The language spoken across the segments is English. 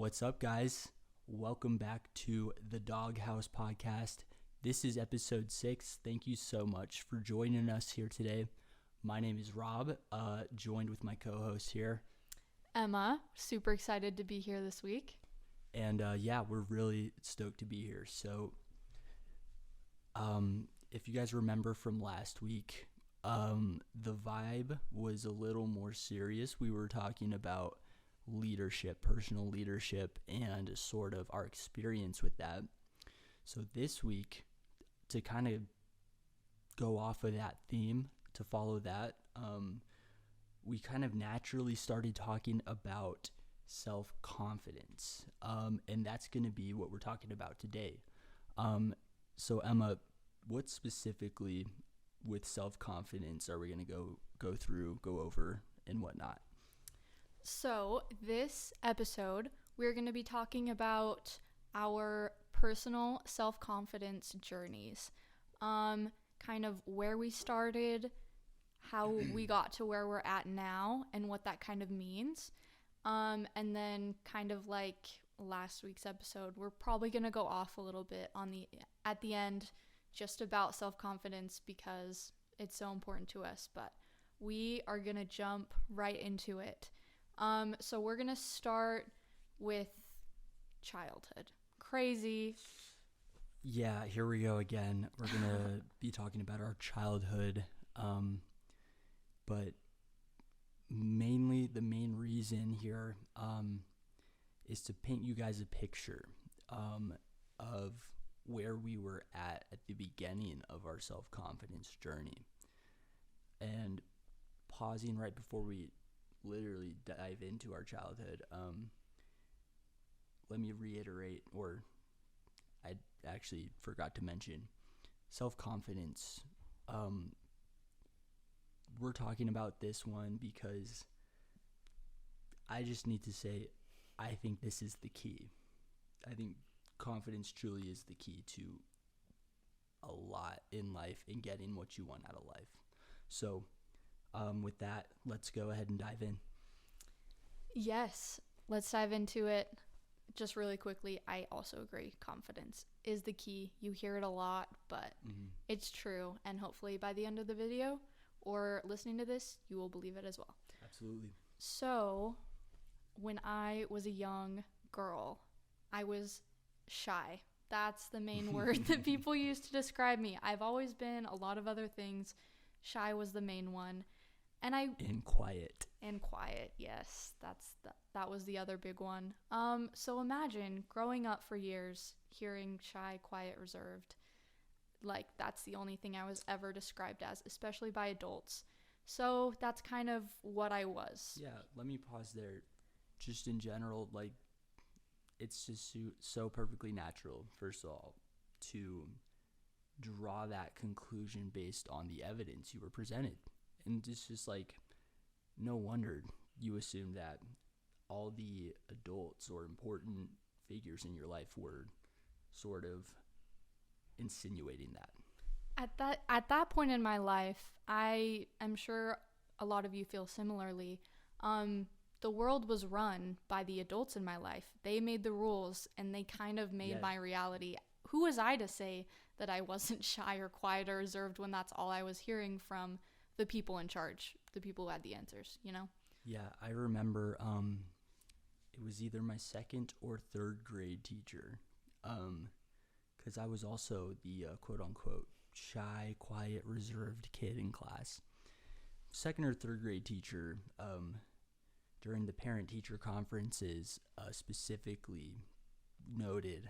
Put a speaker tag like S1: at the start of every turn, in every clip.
S1: What's up, guys? Welcome back to the Doghouse Podcast. This is episode 6. Thank you so much for joining us here today. My name is Rob, joined with my co-host here.
S2: Emma, super excited to be here this week.
S1: And we're really stoked to be here. So, if you guys remember from last week, the vibe was a little more serious. We were talking about leadership, personal leadership, and sort of our experience with that. So this week, to kind of go off of that theme, to follow that, we kind of naturally started talking about self-confidence, and that's going to be what we're talking about today. So Emma, what specifically with self-confidence are we going to go over, and whatnot?
S2: So this episode, we're going to be talking about our personal self-confidence journeys, kind of where we started, how we got to where we're at now, and what that kind of means. And then kind of like last week's episode, we're probably going to go off a little bit at the end just about self-confidence because it's so important to us, but we are going to jump right into it. So we're going to start with childhood. Crazy.
S1: Yeah, here we go again. We're going to be talking about our childhood, but mainly the main reason here is to paint you guys a picture of where we were at the beginning of our self-confidence journey. And pausing right before we literally dive into our childhood, let me reiterate, or I actually forgot to mention, self-confidence. We're talking about this one because I just need to say I think this is the key. I think confidence truly is the key to a lot in life and getting what you want out of life. So with that, let's go ahead and dive in.
S2: Yes, let's dive into it. Just really quickly, I also agree. Confidence is the key. You hear it a lot, but it's true. And hopefully by the end of the video or listening to this, you will believe it as well.
S1: Absolutely.
S2: So when I was a young girl, I was shy. That's the main word that people use to describe me. I've always been a lot of other things. Shy was the main one. And quiet, yes. That was the other big one. So imagine growing up for years, hearing shy, quiet, reserved. Like, that's the only thing I was ever described as, especially by adults. So that's kind of what I was.
S1: Yeah, let me pause there. Just in general, like, it's just so perfectly natural, first of all, to draw that conclusion based on the evidence you were presented. And it's just like, no wonder you assume that all the adults or important figures in your life were sort of insinuating that.
S2: At that point in my life, I am sure a lot of you feel similarly. The world was run by the adults in my life. They made the rules and they kind of made my reality. Who was I to say that I wasn't shy or quiet or reserved when that's all I was hearing from the people in charge, the people who had the answers, you know?
S1: Yeah, I remember it was either my second or third grade teacher, because I was also the quote-unquote shy, quiet, reserved kid in class. Second or third grade teacher, during the parent-teacher conferences, specifically noted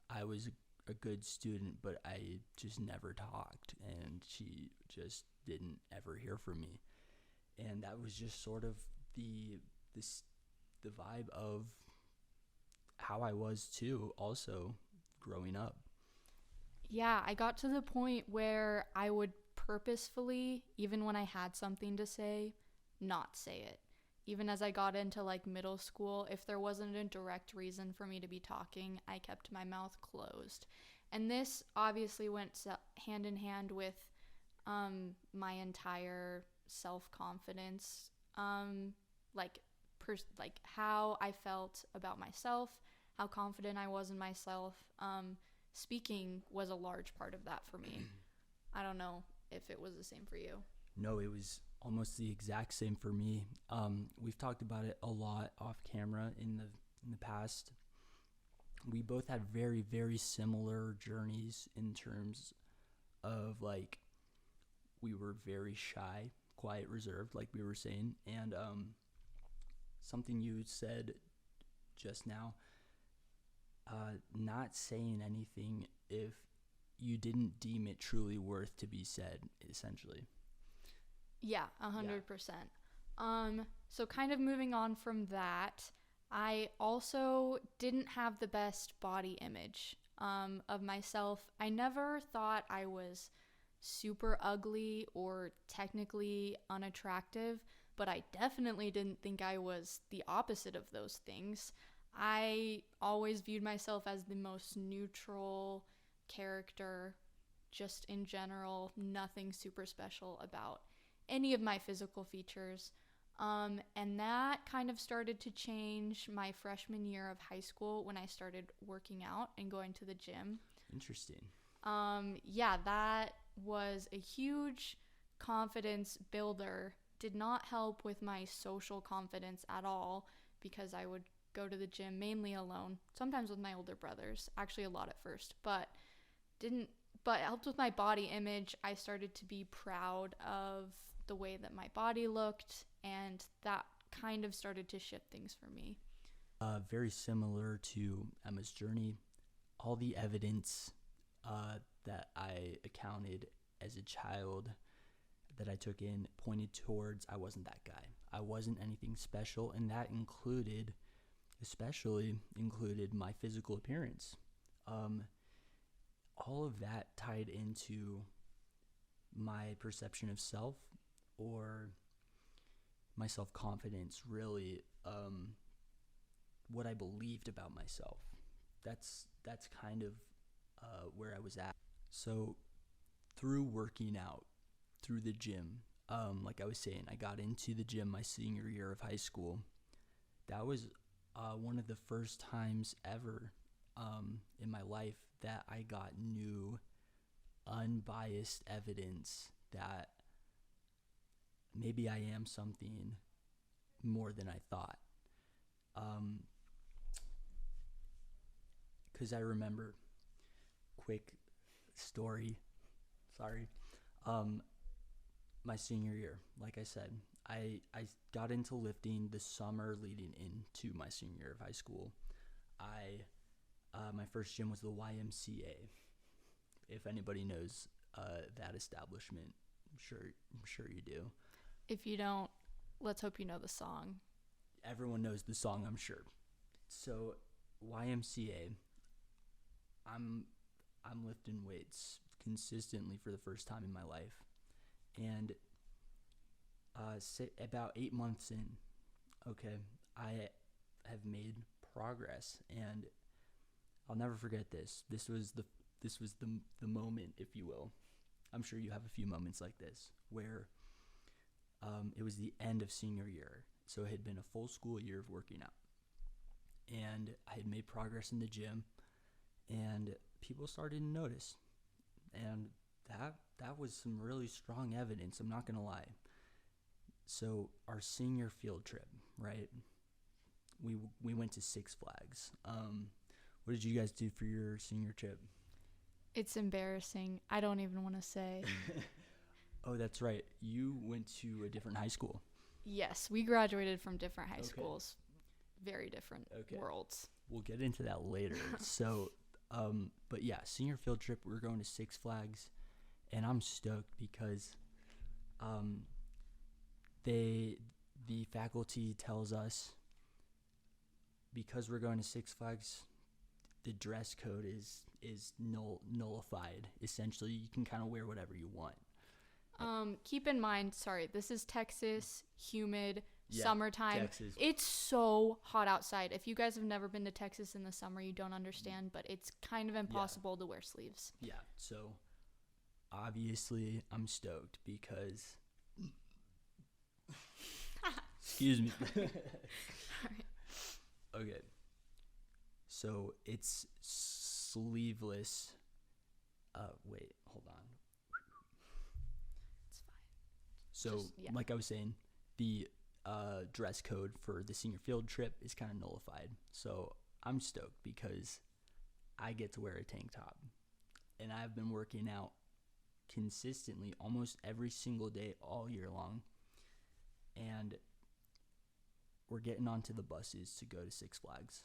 S1: I was a good student, but I just never talked, and she just didn't ever hear from me. And that was just sort of the vibe of how I was too, also growing up.
S2: Yeah, I got to the point where I would purposefully, even when I had something to say, not say it. Even as I got into like middle school, if there wasn't a direct reason for me to be talking, I kept my mouth closed. And this obviously went hand in hand with my entire self-confidence, like like how I felt about myself, how confident I was in myself. Speaking was a large part of that for me. I don't know if it was the same for you.
S1: No, it was almost the exact same for me. We've talked about it a lot off camera in the past. We both had very, very similar journeys in terms of, like, we were very shy, quiet, reserved, like we were saying. And something you said just now, not saying anything if you didn't deem it truly worth to be said, essentially.
S2: Yeah, 100%. So kind of moving on from that, I also didn't have the best body image of myself. I never thought I was super ugly or technically unattractive, but I definitely didn't think I was the opposite of those things. I always viewed myself as the most neutral character, just in general, nothing super special about any of my physical features. And that kind of started to change my freshman year of high school when I started working out and going to the gym.
S1: Interesting.
S2: Yeah, that was a huge confidence builder. Did not help with my social confidence at all because I would go to the gym mainly alone, sometimes with my older brothers, actually a lot at first, but it helped with my body image. I started to be proud of the way that my body looked, and that kind of started to shift things for me.
S1: Very similar to Emma's journey. All the evidence that I accounted as a child that I took in pointed towards I wasn't that guy. I wasn't anything special, and that especially included my physical appearance. All of that tied into my perception of self, or my self-confidence, really, what I believed about myself. That's kind of where I was at. So through working out, through the gym, like I was saying, I got into the gym my senior year of high school. That was one of the first times ever in my life that I got new, unbiased evidence that maybe I am something more than I thought. Because I remember, quick story, sorry, my senior year, like I said, I got into lifting the summer leading into my senior year of high school. My first gym was the YMCA. If anybody knows that establishment, I'm sure you do.
S2: If you don't, let's hope you know the song.
S1: Everyone knows the song, I'm sure. So YMCA, I'm lifting weights consistently for the first time in my life, and about 8 months in, okay, I have made progress, and I'll never forget this. This was the moment, if you will. I'm sure you have a few moments like this where it was the end of senior year, so it had been a full school year of working out, and I had made progress in the gym, and people started to notice, and that was some really strong evidence, I'm not gonna lie. So our senior field trip, right, we went to Six Flags. What did you guys do for your senior trip?
S2: It's embarrassing. I don't even want to say.
S1: Oh, that's right. You went to a different high school.
S2: Yes, we graduated from different high schools. Very different worlds.
S1: We'll get into that later. So, but yeah, senior field trip, we're going to Six Flags, and I'm stoked because the faculty tells us, because we're going to Six Flags, the dress code is nullified. Essentially, you can kind of wear whatever you want.
S2: Keep in mind, sorry, this is Texas, humid, summertime.
S1: Texas.
S2: It's so hot outside. If you guys have never been to Texas in the summer, you don't understand, but it's kind of impossible to wear sleeves.
S1: Yeah, so obviously I'm stoked because Excuse me.
S2: Alright.
S1: Okay. So it's sleeveless. Wait, hold on.
S2: It's fine.
S1: So,
S2: Just- yeah.
S1: like I was saying, the dress code for the senior field trip is kind of nullified. So I'm stoked because I get to wear a tank top. And I've been working out consistently almost every single day all year long. And we're getting onto the buses to go to Six Flags.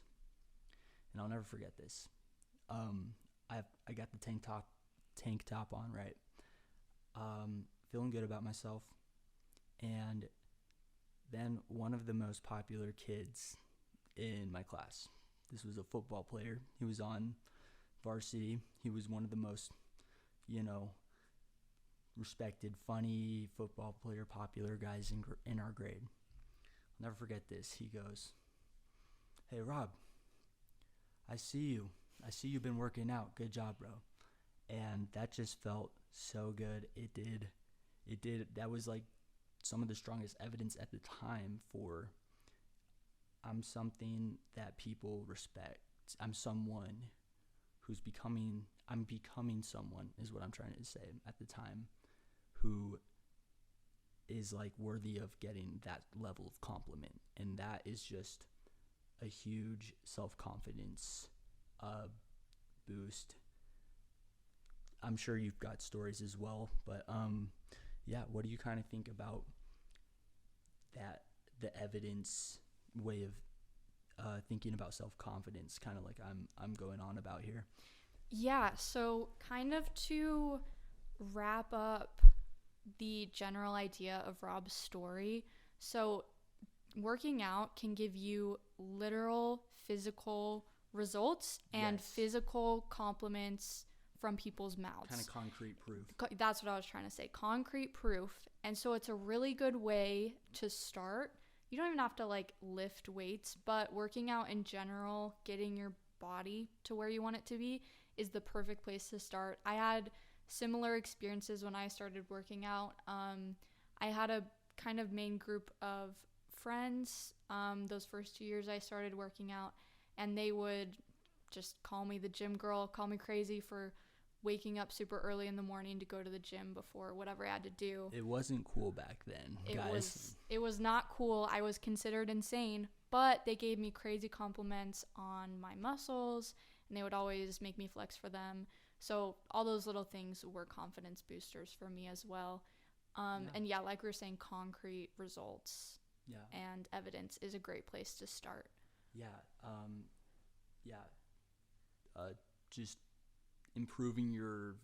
S1: And I'll never forget this. I got the tank top on, right? Feeling good about myself. And then one of the most popular kids in my class, this was a football player. He was on varsity. He was one of the most, respected, funny football player, popular guys in our grade. I'll never forget this. He goes, "Hey, Rob, I see you. I see you've been working out. Good job, bro." And that just felt so good. It did. That was like some of the strongest evidence at the time for I'm something that people respect. I'm becoming someone is what I'm trying to say at the time who is like worthy of getting that level of compliment. And that is just a huge self-confidence boost. I'm sure you've got stories as well, but yeah, what do you kind of think about that, the evidence way of thinking about self-confidence, kind of like I'm going on about here?
S2: Yeah, so kind of to wrap up the general idea of Rob's story. So working out can give you literal physical results and
S1: Yes.
S2: physical compliments from people's mouths.
S1: Kind of concrete proof.
S2: That's what I was trying to say. Concrete proof. And so it's a really good way to start. You don't even have to like lift weights, but working out in general, getting your body to where you want it to be is the perfect place to start. I had similar experiences when I started working out. I had a kind of main group of friends those first 2 years I started working out, and they would just call me the gym girl, call me crazy for waking up super early in the morning to go to the gym before whatever I had to do.
S1: It wasn't cool back then, guys.
S2: It was not cool. I was considered insane, but they gave me crazy compliments on my muscles, and they would always make me flex for them. So all those little things were confidence boosters for me as well. And yeah, like we were saying, concrete results
S1: Yeah.
S2: and evidence is a great place to start.
S1: Yeah. Just improving your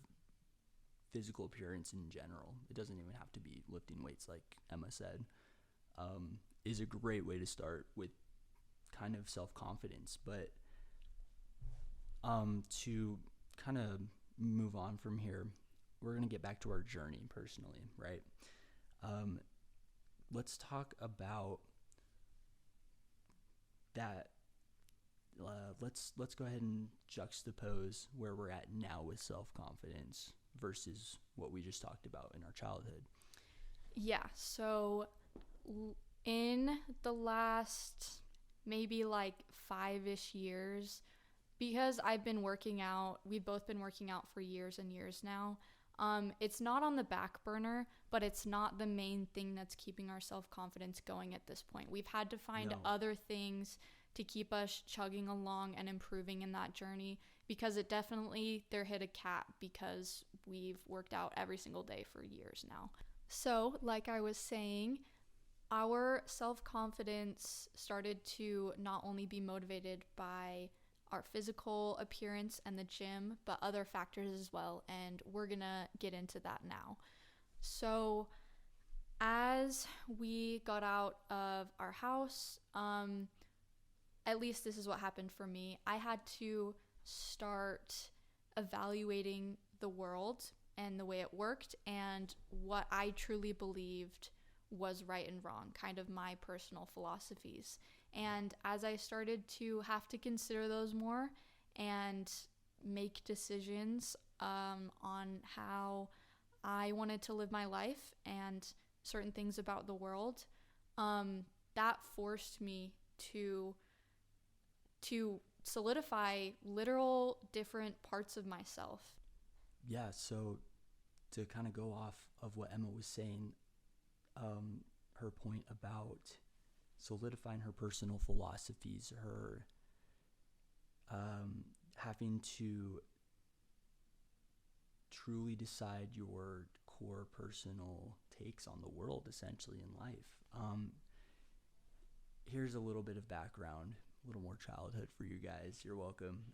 S1: physical appearance in general. It doesn't even have to be lifting weights, like Emma said. Is a great way to start with kind of self-confidence. But to kind of move on from here, we're going to get back to our journey personally, right? Let's talk about that. Let's go ahead and juxtapose where we're at now with self-confidence versus what we just talked about in our childhood.
S2: Yeah, so in the last maybe like 5-ish years, because I've been working out, we've both been working out for years and years now. It's not on the back burner, but it's not the main thing that's keeping our self-confidence going at this point. We've had to find other things to keep us chugging along and improving in that journey, because it definitely, there hit a cap because we've worked out every single day for years now. So, like I was saying, our self-confidence started to not only be motivated by our physical appearance and the gym, but other factors as well, and we're gonna get into that now. So, as we got out of our house, at least this is what happened for me. I had to start evaluating the world and the way it worked and what I truly believed was right and wrong, kind of my personal philosophies. And as I started to have to consider those more and make decisions on how I wanted to live my life and certain things about the world, that forced me to solidify literal different parts of myself.
S1: Yeah, so to kind of go off of what Emma was saying, her point about solidifying her personal philosophies, her having to truly decide your core personal takes on the world, essentially, in life. Here's a little bit of background, a little more childhood for you guys. You're welcome.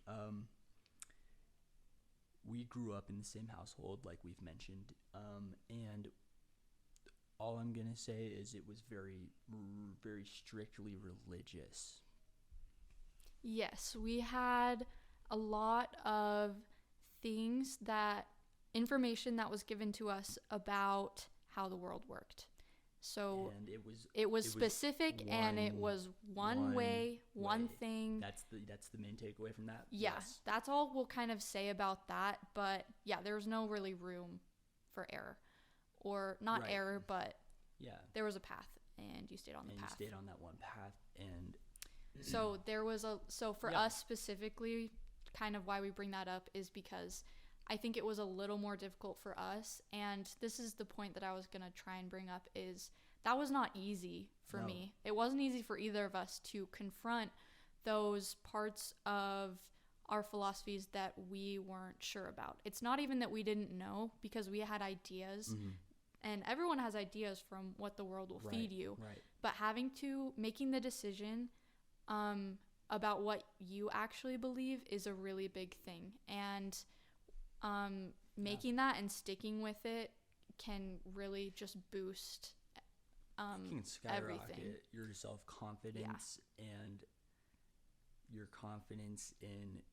S1: We grew up in the same household, like we've mentioned, and all I'm going to say is it was very, very strictly religious.
S2: Yes, we had a lot of information that was given to us about how the world worked. So
S1: And
S2: it was specific, and it was one way, one thing.
S1: That's the main takeaway from that.
S2: Yeah,
S1: Yes.
S2: that's all we'll kind of say about that. But yeah, there was no really room for error, or not
S1: Right.
S2: error, but
S1: Yeah.
S2: there was a path, and you stayed on the
S1: And
S2: path.
S1: you stayed on that one path, and
S2: So there was for
S1: Yeah.
S2: us specifically, kind of why we bring that up is because I think it was a little more difficult for us. And this is the point that I was going to try and bring up, is that was not easy for me. It wasn't easy for either of us to confront those parts of our philosophies that we weren't sure about. It's not even that we didn't know, because we had ideas, and everyone has ideas from what the world will feed you.
S1: Right.
S2: But making the decision about what you actually believe is a really big thing. And making that and sticking with it can really just boost
S1: You can skyrocket
S2: everything.
S1: your self-confidence and your confidence in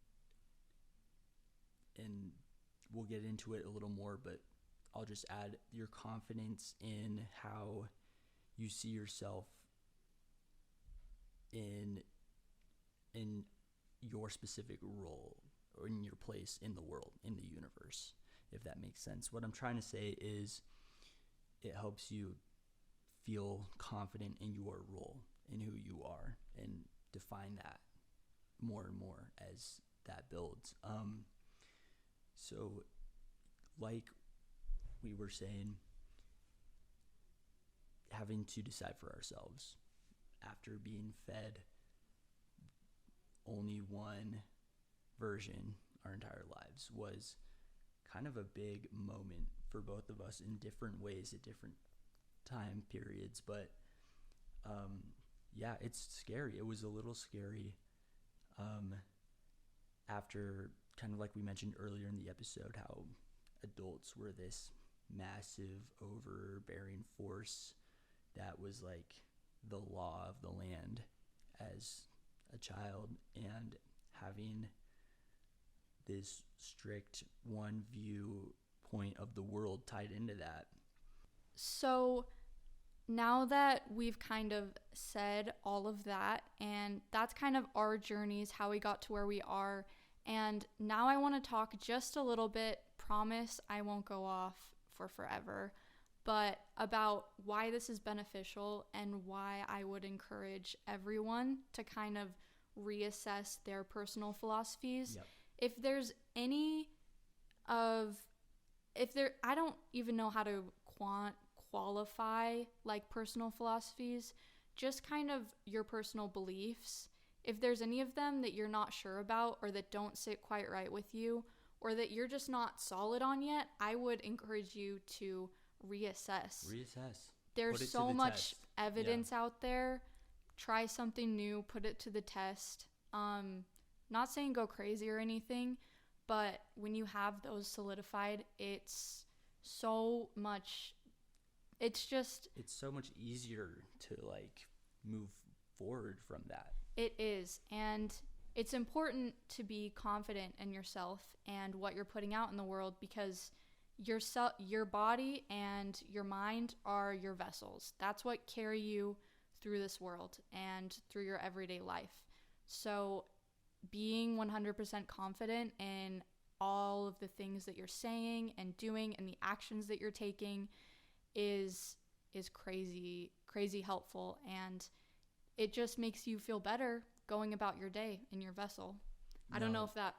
S1: we'll get into it a little more, but I'll just add your confidence in how you see yourself in your specific role, or in your place in the world, in the universe, if that makes sense. What I'm trying to say is it helps you feel confident in your role, in who you are, and define that more and more as that builds. So like we were saying, having to decide for ourselves after being fed only one version our entire lives was kind of a big moment for both of us in different ways at different time periods. But yeah, it's scary. It was a little scary after, kind of like we mentioned earlier in the episode, how adults were this massive overbearing force that was like the law of the land as a child, and having this strict one viewpoint of the world tied into that.
S2: So now that we've kind of said all of that, and that's kind of our journeys, how we got to where we are, and now I want to talk just a little bit, promise I won't go off for forever, but about why this is beneficial and why I would encourage everyone to kind of reassess their personal philosophies.
S1: Yep.
S2: I don't even know how to qualify like personal philosophies, just kind of your personal beliefs. If there's any of them that you're not sure about, or that don't sit quite right with you, or that you're just not solid on yet, I would encourage you to reassess. There's so much evidence out there. Try something new, put it to the test. Not saying go crazy or anything, but when you have those solidified, it's so much
S1: easier to like move forward from that.
S2: It is. And it's important to be confident in yourself and what you're putting out in the world, because your body and your mind are your vessels. That's what carry you through this world and through your everyday life. So being 100% confident in all of the things that you're saying and doing and the actions that you're taking is crazy helpful. And it just makes you feel better going about your day in your vessel. I don't know if that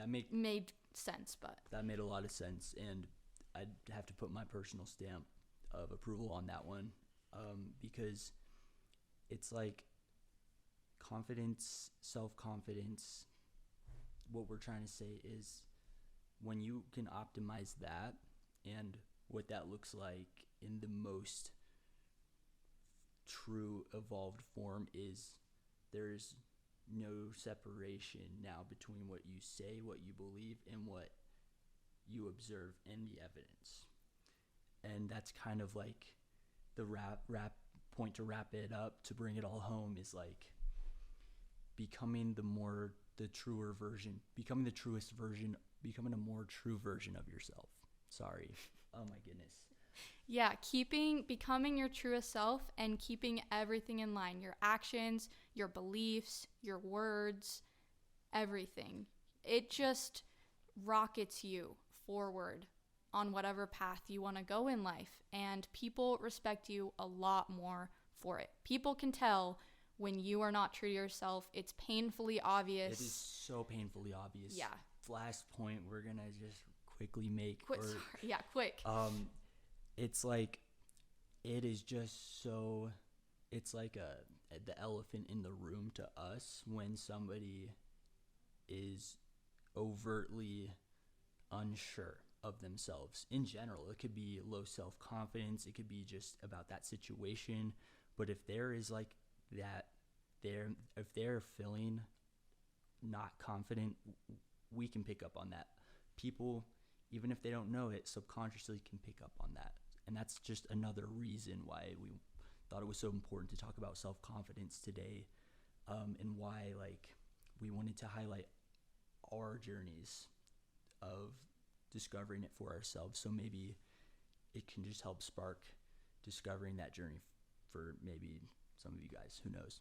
S2: made sense, but
S1: that made a lot of sense, and I'd have to put my personal stamp of approval on that one, because it's like confidence, self-confidence. What we're trying to say is when you can optimize that, and what that looks like in the most true evolved form is there's no separation now between what you say, what you believe, and what you observe in the evidence. And that's kind of like the wrap point to wrap it up, to bring it all home, is like becoming the truer version, becoming the truest version, becoming a more true version of yourself. Sorry. Oh my goodness.
S2: Yeah, becoming your truest self and keeping everything in line. Your actions, your beliefs, your words, everything. It just rockets you forward on whatever path you want to go in life. And people respect you a lot more for it. People can tell when you are not true to yourself. It's painfully obvious.
S1: It is so painfully obvious.
S2: Yeah.
S1: Last point we're going to just quickly make.
S2: Quick.
S1: It's like, it is just so, it's like the elephant in the room to us when somebody is overtly unsure of themselves in general. It could be low self-confidence. It could be just about that situation. But if there is like that, if they're feeling not confident, we can pick up on that. People, even if they don't know it, subconsciously can pick up on that. And that's just another reason why we thought it was so important to talk about self-confidence today, and why like we wanted to highlight our journeys of discovering it for ourselves. So maybe it can just help spark discovering that journey for maybe some of you guys. Who knows?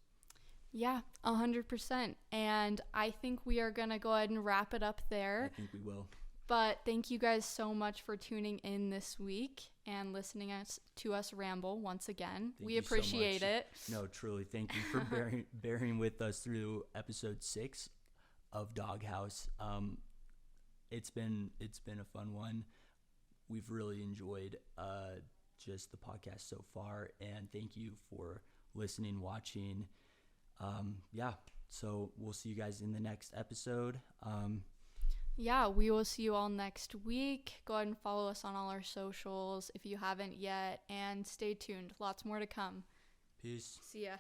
S2: Yeah, 100%. And I think we are going to go ahead and wrap it up there.
S1: I think we will.
S2: But thank you guys so much for tuning in this week and listening to us ramble once again. We appreciate it.
S1: No, truly. Thank you for bearing with us through episode 6 of Doghouse. It's been a fun one. We've really enjoyed just the podcast so far, and thank you for listening, watching. So we'll see you guys in the next episode.
S2: Yeah, we will see you all next week. Go ahead and follow us on all our socials if you haven't yet, and stay tuned. Lots more to come.
S1: Peace.
S2: See ya.